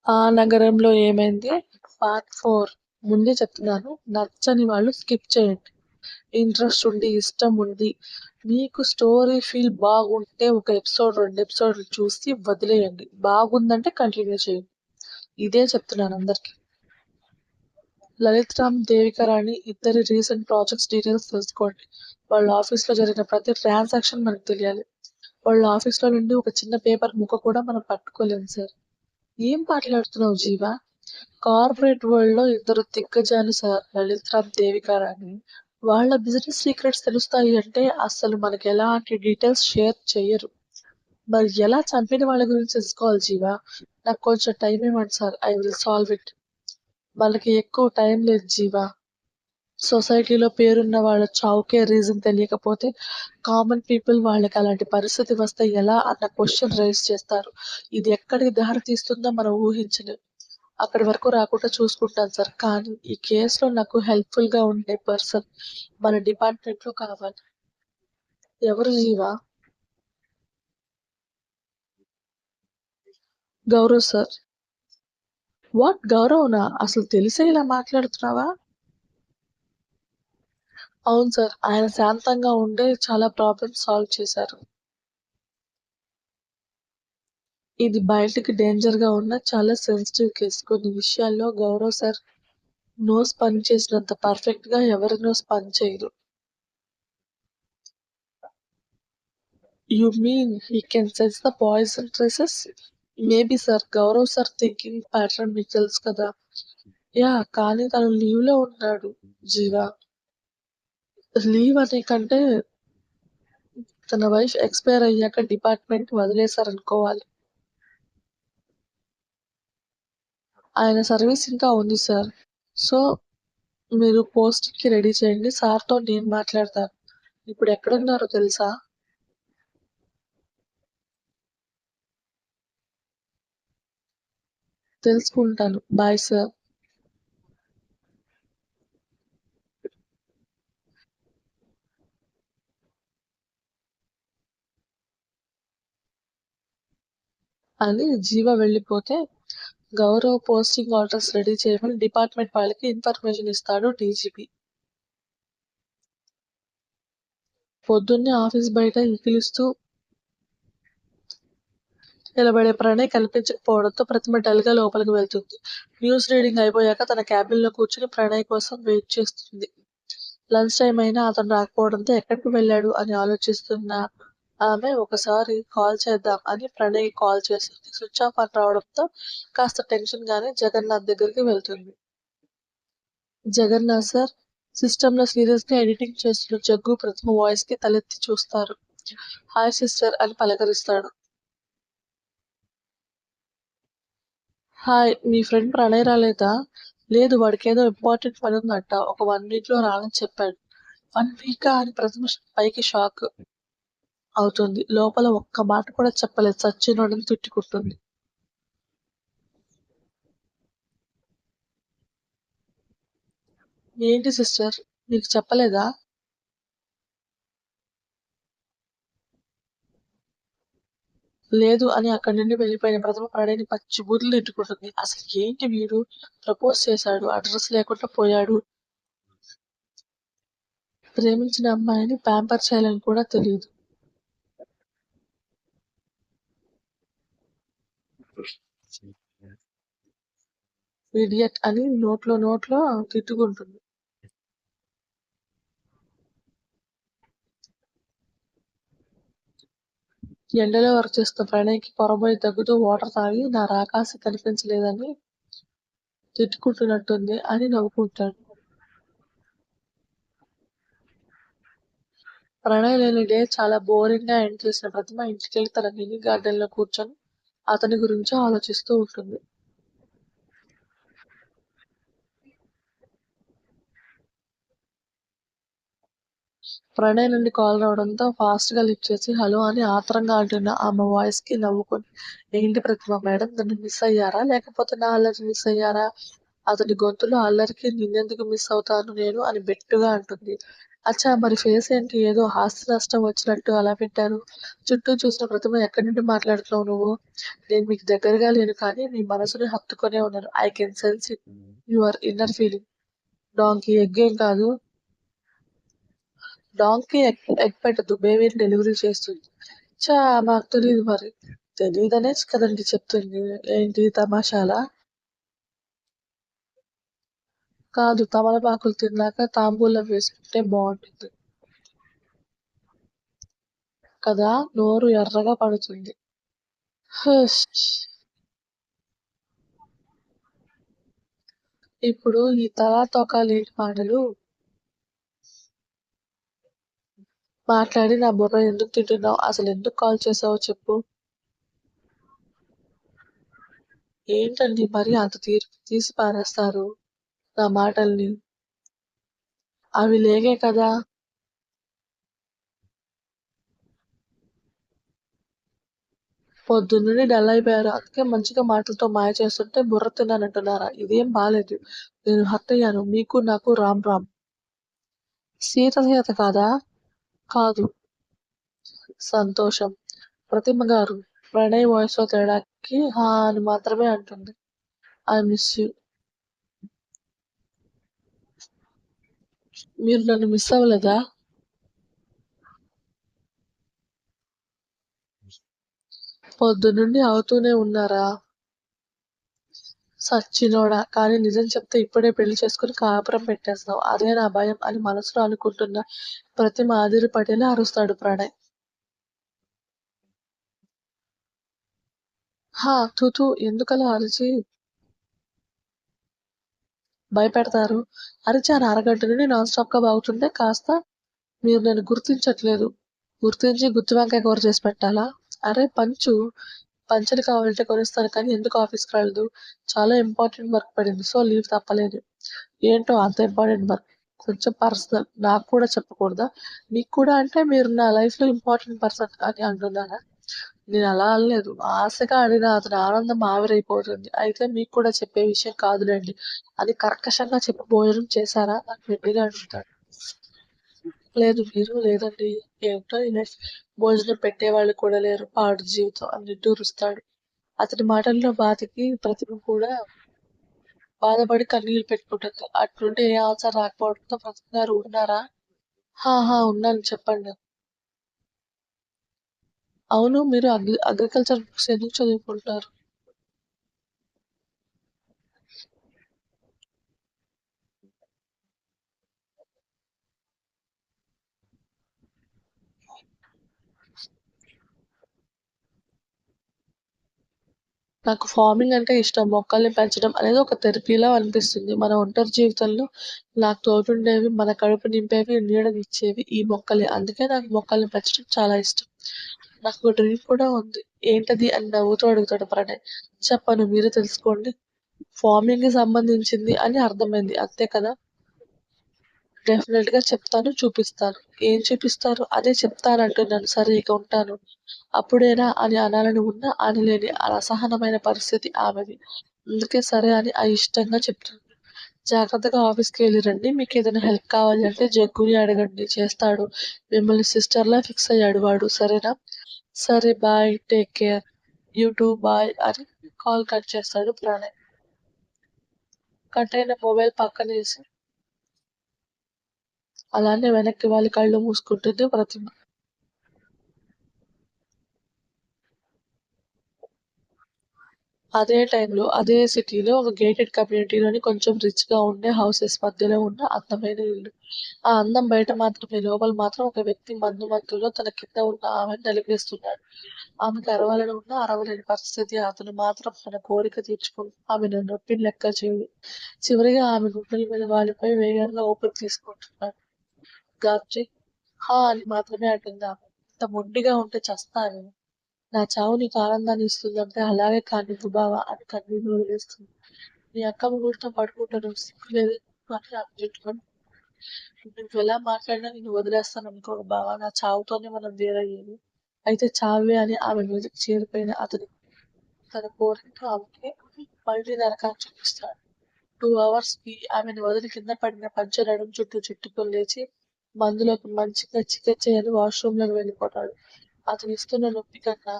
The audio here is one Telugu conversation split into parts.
ఆ నగరంలో ఏమైంది? పార్ట్ 4 ముందే చెప్తున్నాను. నచ్చని వాళ్ళు స్కిప్ చేయండి. ఇంట్రెస్ట్ ఉండి, ఇష్టం ఉండి, మీకు స్టోరీ ఫీల్ బాగుంటే ఒక ఎపిసోడ్, 2 ఎపిసోడ్‌లు చూసి వదిలేయండి. బాగుందంటే కంటిన్యూ చేయండి. ఇదే చెప్తున్నాను అందరికి. లలిత్ రామ్, దేవికా రాణి ఇద్దరి రీసెంట్ ప్రాజెక్ట్స్ డీటెయిల్స్ తెలుసుకోండి. వాళ్ళ ఆఫీస్‌లో జరిగిన ప్రతి ట్రాన్సాక్షన్ మనకు తెలియాలి. వాళ్ళ ఆఫీస్‌లో నుండి ఒక చిన్న పేపర్ ముక్క కూడా మనం పట్టుకోలేము సార్. ఏం మాట్లాడుతున్నావు జీవా? కార్పొరేట్ వరల్డ్‌లో ఇద్దరు దిగ్గజాలు సార్ లలిత్ రామ్, దేవికా రాణి. వాళ్ళ బిజినెస్ సీక్రెట్స్ తెలుస్తాయి అంటే అస్సలు మనకి ఎలాంటి డీటెయిల్స్ షేర్ చెయ్యరు. మరి ఎలా చంపిన వాళ్ళ గురించి తెలుసుకోవాలి జీవా? నాకు కొంచెం టైం ఇవ్వండి sir. I will solve it. వాళ్ళకి ఎక్కువ టైం లేదు జీవా. సొసైటీలో పేరున్న వాళ్ళ చావుకే రీజన్ తెలియకపోతే కామన్ పీపుల్ వాళ్ళకి అలాంటి పరిస్థితి వస్తే ఎలా అన్న క్వశ్చన్ రైజ్ చేస్తారు. ఇది ఎక్కడికి దారి తీస్తుందో మనం ఊహించలేం. అక్కడి వరకు రాకుండా చూసుకుంటాను సార్. కానీ ఈ కేసులో నాకు హెల్ప్‌ఫుల్‌గా ఉండే పర్సన్ మన డిపార్ట్మెంట్‌లో కావాలి. ఎవరు జీవా? గౌరవ్ సార్. వాట్ గౌరవ్‌నా? అసలు తెలిసే ఇలా మాట్లాడుతున్నావా? అవును సార్. ఆయన శాంతంగా ఉండే చాలా ప్రాబ్లమ్స్ సాల్వ్ చేశారు. ఇది బయటికి డేంజర్‌గా ఉన్న చాలా సెన్సిటివ్ కేస్. కొన్ని విషయాల్లో గౌరవ్ సార్ నోస్ పనిచేసినంత పర్ఫెక్ట్‌గా ఎవరి నోస్ పనిచేయదు. You mean he can sense the poison traces? Maybe sir. Gaurav sir thinking pattern మీకు తెలుసు కదా! యాహ్! కానీ తను లీవ్‌లో ఉన్నాడు జీవా. లీవ్ అనే కంటే తన వైఫ్ ఎక్స్‌పైర్ అయ్యాక డిపార్ట్‌మెంట్ వదిలేసారనుకోవాలి. ఆయన సర్వీస్ ఇంకా ఉంది సార్. సో, మీరు పోస్టింగ్‌కి రెడీ చేయండి. సార్‌తో నేను మాట్లాడతాను. ఇప్పుడు ఎక్కడున్నారో తెలుసా? తెలుసుకుంటాను. Bye sir. అని జీవ వెళ్ళిపోతే, గౌరవ్ పోస్టింగ్ ఆర్డర్స్ రెడీ చేయమని డిపార్ట్‌మెంట్ వాళ్ళకి ఇన్ఫర్మేషన్ ఇస్తాడు డీజీపీ. పొద్దున్నే ఆఫీస్ బయట ఈకిలిస్తూ నిలబడే ప్రణయ్ కనిపించకపోవడంతో ప్రతిమ డల్‌గా లోపలికి వెళ్తుంది. న్యూస్ రీడింగ్ అయిపోయాక తన క్యాబిన్‌లో కూర్చుని ప్రణయ్ కోసం వెయిట్ చేస్తుంది. లంచ్ టైమ్ అయినా అతను రాకపోవడంతో ఎక్కడికి వెళ్ళాడు అని ఆలోచిస్తున్న ఆమె ఒకసారి కాల్ చేద్దాం అని ప్రణయ్‌కి కాల్ చేస్తుంది. స్విచ్ ఆఫ్ అని రావడంతో కాస్త టెన్షన్‌గానే జగన్నాథ్ దగ్గరికి వెళ్తుంది. జగన్నాథ్ సార్. సిస్టంలో సీరియస్‌గా ఎడిటింగ్ చేస్తున్న జగ్గు ప్రతిమ వాయిస్‌కి తలెత్తి చూస్తారు. హాయ్ సిస్టర్ అని పలకరిస్తాడు. హాయ్! మీ ఫ్రెండ్ ప్రణయ్ రాలేదా? లేదు వాడికేదో ఇంపార్టెంట్ పనుందంట. ఒక 1 వీక్‌లో రానని చెప్పాడు. 1 వీకా అని ప్రథమ పైకి షాక్ అవుతుంది. లోపల ఒక్క మాట కూడా చెప్పలేదు. సచ్చినోడని తిట్టుకుంటుంది. ఏంటి సిస్టర్ నీకు చెప్పలేదా? లేదు అని అక్కడి నుండి వెళ్ళిపోయిన ప్రథమ ప్రణయ్‌ని పచ్చి బూతులు తిట్టుకుంటుంది. అసలు ఏంటి వీడు? ప్రపోజ్ చేశాడు. అడ్రెస్ లేకుండా పోయాడు. ప్రేమించిన అమ్మాయిని ప్యాంపర్ చేయాలని కూడా తెలీదు. ఇడియట్ అని నోట్లో తిట్టుకుంటుంది. ఎండలో వర్క్ చేస్తున్న ప్రణయ్‌కి పొరబోయి దగ్గుతూ వాటర్ తాగి నా రాకాసి కనిపించలేదని తిట్టుకుంటున్నట్టుంది అని నవ్వుకుంటాడు. ప్రణయ్ లేని డే చాలా బోరింగ్‌గా ఎండ్ చేసిన ప్రతిమ ఇంటికెళ్ళి తన మినీ గార్డెన్‌లో కూర్చొని అతని గురించే ఆలోచిస్తూ ఉంటుంది. ప్రణయ్ నుండి కాల్ రావడంతో ఫాస్ట్‌గా లిఫ్ట్ చేసి హలో అని ఆత్రంగా అంటున్న ఆమె వాయిస్‌కి నవ్వుకొని ఏంటి ప్రతిమ మేడం నన్ను మిస్ అయ్యారా? లేకపోతే నా అల్లరి మిస్ అయ్యారా? అతని గొంతులో అల్లరికి నిన్నెందుకు మిస్ అవుతాను నేను అని బెట్టుగా అంటుంది. అచ్చా! మరి ఫేస్ ఏంటి ఏదో ఆస్తి నష్టం వచ్చినట్టు అలా పెట్టారు? చుట్టూ చూసిన ప్రతిమ ఎక్కడి నుండి మాట్లాడుతున్నావు నువ్వు? నేను మీకు దగ్గరగా లేను కానీ నీ మనసుని హత్తుకునే ఉన్నాను. I can sense it. Your inner feeling. Donkey egg ఏం కాదు. డాంకీ ఎగ్ పెట్టదు. బేబీని డెలివరీ చేస్తుంది. ఛా! మాకు తెలీదు మరి. తెలీదనే కదండీ చెప్తుంది. ఏంటి తమాషాలా? కాదు తమలపాకులు తిన్నాక తాంబూలం వేసుకుంటే బావుంటుంది. కదా! నోరు ఎర్రగా పడుతుంది. హుష్! ఇప్పుడు ఈ తలా తోకా లేని మాటలు మాట్లాడి నా బుర్ర ఎందుకు తింటున్నావు? అసలెందుకు కాల్ చేశావో చెప్పు? ఏంటండి మరీ అంత తీసి పారేస్తారు నా మాటల్ని? అవి లేకే కదా! పొద్దున్నుండి డల్ అయిపోయారు. అందుకే మంచిగా మాటలతో మాయ చేస్తుంటే బుర్ర తిన్నానంటున్నారా? ఇదేం బాలేదు. నేను హర్ట్ అయ్యాను. మీకు నాకు రామ్ రామ్. సీత కాదా? కాదు. సంతోషం. ప్రతిమ గారు ప్రణయ్ వాయిస్‌లో తేడాకి 'హా' అని మాత్రమే అంటుంది. I miss you. మీరు నన్ను మిస్ అవ్వలేదా? పొద్దున్నుండి అవుతూనే ఉన్నారా? సచ్చినోడా! కానీ నిజం చెప్తే ఇప్పుడే పెళ్లి చేసుకొని కాపురం పెట్టేస్తావు. అదే నా భయం అని మనసులో అనుకుంటున్న ప్రతిమ అదిరిపడేలా అరుస్తాడు ప్రణయ్. హా! థు థు ఎందుకలా అరిచి భయపెడతారు? అరిచాను అరగంట నుండి నాన్ స్టాప్‌గా వాగుతుంటే కాస్త మీరు నన్ను గుర్తించట్లేదు. గుర్తించి గుత్తి వంకాయ కూర చేసి పెట్టాలా? అరే పంచు, పంచెలు కావాలంటే కొనిస్తాను కానీ ఎందుకు ఆఫీస్‌కి రాలేదు? చాలా ఇంపార్టెంట్ వర్క్ పడింది. సో లీవ్ తప్పలేదు. ఏంటో అంత ఇంపార్టెంట్ వర్క్? కొంచెం పర్సనల్. నాకు కూడా చెప్పకూడదా? మీకు కూడా అంటే మీరు నా లైఫ్‌లో ఇంపార్టెంట్ పర్సన్ అని అంటున్నారా? నేను అలా అనలేదు. ఆశగా అడిగిన అతని ఆనందం ఆవిరైపోతుంది. అయితే మీకు కూడా చెప్పే విషయం కాదులెండి అని కర్కశంగా చెప్పి భోజనం చేశారా? అని వెర్రిగా అడుగుతాడు. లేదు మీరు లేదండి. ఏమిటో ఈ లైఫ్. భోజనం పెట్టేవాళ్ళు కూడా లేరు. పాడు జీవితం అని నిట్టూరుస్తాడు. అతని మాటల్లో బాధకి ప్రతిభ కూడా బాధపడి కన్నీళ్లు పెట్టుకుంటుంది. అట్నుండి ఏ ఆన్సర్ రాకపోవడంతో ప్రతిభ గారు ఉన్నారా? హా! హా! ఉన్నాను చెప్పండి. అవును మీరు అగ్రికల్చర్ బుక్స్ ఎందుకు చదువుకుంటారు? నాకు ఫార్మింగ్ అంటే ఇష్టం. మొక్కల్ని పెంచడం అనేది ఒక థెరపీలా అనిపిస్తుంది. మన ఒంటరి జీవితంలో నాకు తోడుండేవి, మన కడుపు నింపేవి, నీడనిచ్చేవి ఈ మొక్కలే. అందుకే నాకు మొక్కల్ని పెంచడం చాలా ఇష్టం. నాకో డ్రీమ్ కూడా ఉంది. ఏంటది అని నవ్వుతూ అడుగుతాడు ప్రణయ్. చెప్పను మీరే తెలుసుకోండి. ఫార్మింగ్‌కి సంబంధించింది అని అర్థమైంది. అంతే కదా! డెఫినెట్‌గా చెప్తాను, చూపిస్తాను. ఏం చూపిస్తారు? అదే చెప్తానంటున్నాను. సరే ఇక ఉంటాను. అప్పుడేనా అని అనాలని ఉన్నా అనలేని అసహనమైన పరిస్థితి ఆమెది. అందుకే సరే అని అయిష్టంగా చెప్తుంది. జాగ్రత్తగా ఆఫీస్‌కెళ్ళి రండి. మీకేదైనా హెల్ప్ కావాలి అంటే జగ్గుని అడగండి చేస్తాడు. మిమ్మల్ని సిస్టర్‌లా ఫిక్స్ అయ్యాడు వాడు. సరేనా? సరే bye. Take care. You too bye అని కాల్ కట్ చేస్తాడు ప్రణయ్. కట్ అయిన మొబైల్ పక్కనేసి అలానే వెనక్కి వాలి కళ్ళు మూసుకుంటుంది ప్రతిమ. అదే టైంలో అదే సిటీలో ఒక గేటెడ్ కమ్యూనిటీలోని కొంచెం రిచ్‌గా ఉండే హౌసెస్ మధ్యలో ఉన్న అందమైన ఇల్లు. ఆ అందం బయట మాత్రమే లోపల మాత్రం ఒక వ్యక్తి మందుమత్తులో తన కింద ఉన్న ఆమెను నలిపేస్తున్నాడు. ఆమెకు అరవాలని ఉన్నా అరవలేని పరిస్థితి. అతను మాత్రం తన కోరిక తీర్చుకుంటూ ఆమెను నొప్పిని లెక్క చేయడు. చివరిగా ఆమె గుండెల మీద వాలిపోయి వేగంగా ఊపిరి తీసుకుంటున్నాడు. గాయత్రి హా! అని మాత్రమే అంటుందామె. ఇంత మొండిగా ఉంటే చస్తాను. నా చావు నీకు ఆనందాన్ని ఇస్తుందంటే అలాగే కానివ్వు బావ అని కన్నీళ్లు వదిలేస్తుంది. మీ అక్క ముగ్గురితో పడుకుంటాను సిగ్గులేదు అని అర్జున్ నువ్వెలా మాట్లాడినా నిన్ను వదిలేస్తాననుకోకు బావ. నా చావుతోనే మనం వేరయ్యేది. అయితే చావే అని ఆమె మీదకి చేరిపోయిన అతను తన కోరికతో ఆమెకి మళ్ళీ నరకాన్ని చూపిస్తాడు. 2 అవర్స్‌కి ఆమెను వదిలి కింద పడిన పంచె నడుం చుట్టూ చుట్టుకొని లేచి మందులోకి మంచిగా చికిత్స వాష్రూమ్ లోకి వెళ్ళిపోతాడు. అతను ఇస్తున్న నొప్పి కన్నా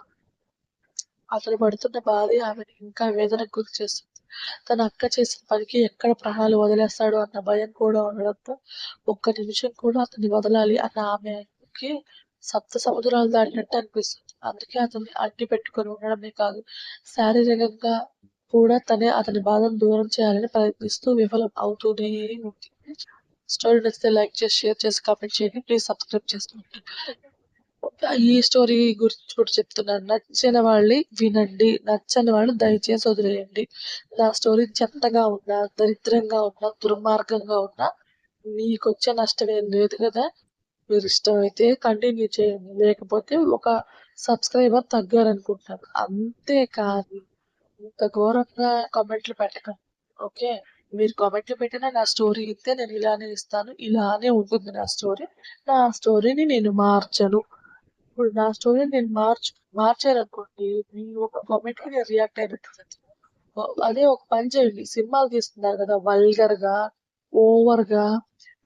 అతను పడుతున్న బాధే ఆమెను ఇంకా వేదనకు గురి చేస్తుంది. తన అక్క చేసిన పనికి ఎక్కడ ప్రాణాలు వదిలేస్తాడో అన్న భయం కూడా ఉండడంతో ఒక్క నిమిషం కూడా అతన్ని వదలాలి అన్న ఆమెకి సప్త సముద్రాలు దాటినట్టు అనిపిస్తుంది. అందుకే అతన్ని అడ్డు పెట్టుకొని ఉండడమే కాదు, శారీరకంగా కూడా తనే అతని బాధను దూరం చేయాలని ప్రయత్నిస్తూ విఫలం అవుతూనే ఉంది. స్టోరీ నచ్చితే లైక్ చేసి, షేర్ చేసి, కామెంట్ చేయండి. ప్లీజ్ సబ్స్క్రైబ్ చేసుకోండి. ఈ స్టోరీ గురించి కూడా చెప్తున్నాను. నచ్చిన వాళ్ళు వినండి, నచ్చని వాళ్ళు దయచేసి వదిలేయండి. నా స్టోరీ చెత్తగా ఉన్నా, దరిద్రంగా ఉన్నా, దుర్మార్గంగా ఉన్నా మీకొచ్చే నష్టం ఏం లేదు కదా. మీరు ఇష్టమైతే కంటిన్యూ చేయండి, లేకపోతే ఒక సబ్స్క్రైబర్ తగ్గారనుకుంటున్నాను అంతే. కానీ ఇంత ఘోరంగా కామెంట్లు పెట్టకండి. ఓకే, మీరు కామెంట్లు పెట్టినా నా స్టోరీ ఇస్తే నేను ఇలానే ఇస్తాను, ఇలానే ఉంటుంది నా స్టోరీ. నా స్టోరీని నేను మార్చను. ఇప్పుడు నా స్టోరీని నేను మార్చాననుకోండి, మీరు ఒక కామెంట్‌కి నేను రియాక్ట్ అయినట్టుంటది. అదే ఒక పని చేయండి, సినిమాలు తీస్తున్నారు కదా వల్గర్‌గా, ఓవర్‌గా,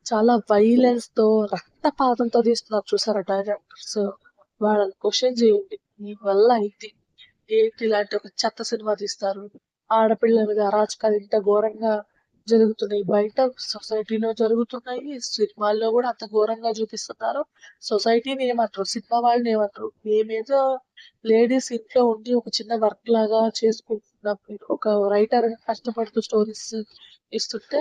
చాలా వైలెన్స్‌తో, రక్తపాతంతో తీస్తున్నారు చూసారా డైరెక్టర్స్, వాళ్ళని క్వెషన్ చేయండి. మీ వల్ల అయింది ఏంటి? ఇలాంటి ఒక చెత్త సినిమా తీస్తారు. ఆడపిల్లల మీద అరాచకాలు ఇంత ఘోరంగా జరుగుతున్నాయి. బయట సొసైటీలో జరుగుతున్నాయి. సినిమాల్లో కూడా అంత ఘోరంగా చూపిస్తున్నారు. సొసైటీని ఏమంటారు, సినిమా వాళ్ళని ఏమంటారు. మేమేదో లేడీస్ ఇంట్లో ఉండి ఒక చిన్న వర్క్ లాగా చేసుకుంటున్నాం. ఒక రైటర్ కష్టపడుతూ స్టోరీస్ ఇస్తుంటే